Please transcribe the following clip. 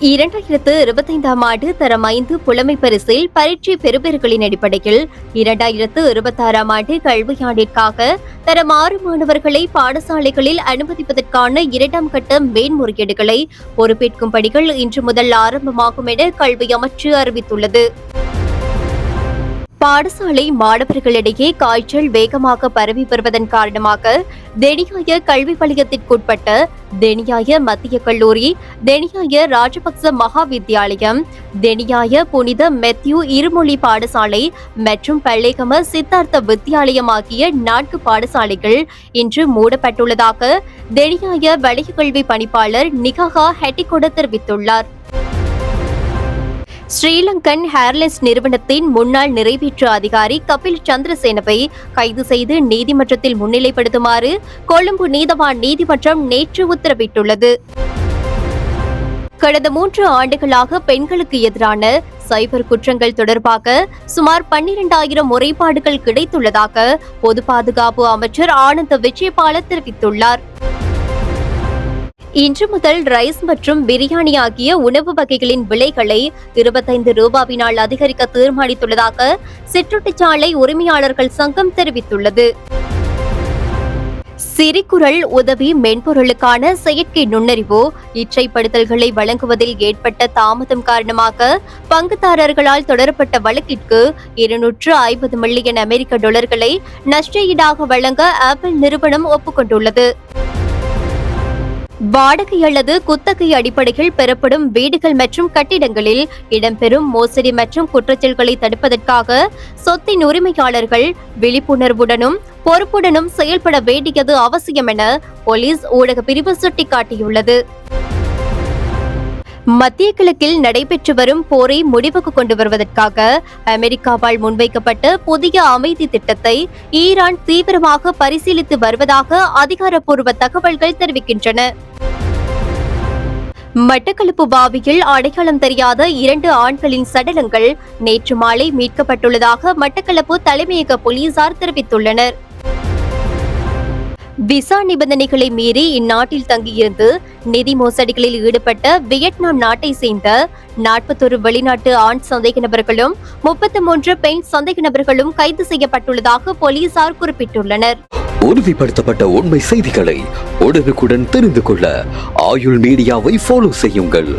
2025ஆம் ஆண்டு தரம் 5 புலமை பரிசில் பரீட்சை பெறுபேறுகளின் அடிப்படையில் 2026ஆம் ஆண்டு கல்வியாண்டிற்காக தரம் 6 மாணவர்களை பாடசாலைகளில் அனுமதிப்பதற்கான 2ஆம் கட்ட மேன்முறையீடுகளை பொறுப்பேற்கும் பணிகள் இன்று முதல் ஆரம்பமாகும் என கல்வி அமைச்சு அறிவித்துள்ளது. பாடசாலை மாணவர்களிடையே காய்ச்சல் வேகமாக பரவி வருவதன் காரணமாக தெனியாய கல்வி வலயத்திற்குட்பட்ட தெனியாய மத்திய கல்லூரி, தெனியாய ராஜபக்ச மகா வித்தியாலயம், தெனியாய புனித மெத்யூ இருமொழி பாடசாலை மற்றும் பல்லேகம சித்தார்த்த வித்தியாலயம் ஆகிய 4 பாடசாலைகள் இன்று மூடப்பட்டுள்ளதாக தெனியாய வலய கல்வி பணிப்பாளர் நிகஹா ஹெட்டிகொட தெரிவித்துள்ளார். ஸ்ரீலங்கன் ஏர்லைன்ஸ் நிறுவனத்தின் முன்னாள் நிறைவேற்று அதிகாரி கபில் சந்திரசேனவை கைது செய்து நீதிமன்றத்தில் முன்னிலைப்படுத்துமாறு கொழும்பு நீதவான் நீதிமன்றம் நேற்று உத்தரவிட்டுள்ளது. கடந்த 3 ஆண்டுகளாக பெண்களுக்கு எதிரான சைபர் குற்றங்கள் தொடர்பாக சுமார் 12,000 முறைப்பாடுகள் கிடைத்துள்ளதாக பொது பாதுகாப்பு அமைச்சர் ஆனந்த விஜயபால தெரிவித்துள்ளார். இன்று முதல் ரைஸ் மற்றும் பிரியாணி ஆகிய உணவு வகைகளின் விலைகளை 25 ரூபாவினால் அதிகரிக்க தீர்மானித்துள்ளதாக சிற்றுண்டிச்சாலை உரிமையாளர்கள் சங்கம் தெரிவித்துள்ளது. சிரிகுரல் உதவி மென்பொருளுக்கான செயற்கை நுண்ணறிவு இச்சைப்படுத்தல்களை வழங்குவதில் ஏற்பட்ட தாமதம் காரணமாக பங்குதாரர்களால் தொடரப்பட்ட வழக்கிற்கு 250 மில்லியன் அமெரிக்க டாலர்களை நஷ்டஈடாக வழங்க ஆப்பிள் நிறுவனம் ஒப்புக்கொண்டுள்ளது. வாடகை அல்லது குத்தகை அடிப்படையில் பெறப்படும் வீடுகள் மற்றும் கட்டிடங்களில் இடம்பெறும் மோசடி மற்றும் குற்றச்செயல்களை தடுப்பதற்காக சொத்தின் உரிமையாளர்கள் விழிப்புணர்வுடனும் பொறுப்புடனும் செயல்பட வேண்டியது அவசியம் என போலீஸ் ஊடக பிரிவு சுட்டிக்காட்டியுள்ளது. மத்திய கிழக்கில் நடைபெற்று வரும் போரை முடிவுக்கு கொண்டு வருவதற்காக அமெரிக்காவால் முன்வைக்கப்பட்ட புதிய அமைதி திட்டத்தை ஈரான் தீவிரமாக பரிசீலித்து வருவதாக அதிகாரப்பூர்வ தகவல்கள் தெரிவிக்கின்றன. மட்டக்களப்பு பாவியில் அடையாளம் தெரியாத 2 ஆண்களின் சடலங்கள் நேற்று மாலை மீட்கப்பட்டுள்ளதாக மட்டக்களப்பு தலைமையக போலீசார் தெரிவித்துள்ளனர். விசா நிபந்தனைகளை மீறி இந்நாட்டில் தங்கியிருந்து நிதி மோசடிகளில் ஈடுபட்ட வியட்நாம் நாட்டை சேர்ந்த 41 வெளிநாட்டு ஆண் சந்தேக நபர்களும் 33 பெண் சந்தேக நபர்களும் கைது செய்யப்பட்டுள்ளதாக போலீசார் குறிப்பிட்டுள்ளனர். உறுதிப்படுத்தப்பட்ட உண்மை செய்திகளை உடனுக்குடன் தெரிந்து கொள்ள ஆயுள் மீடியாவை ஃபாலோ செய்யுங்கள்.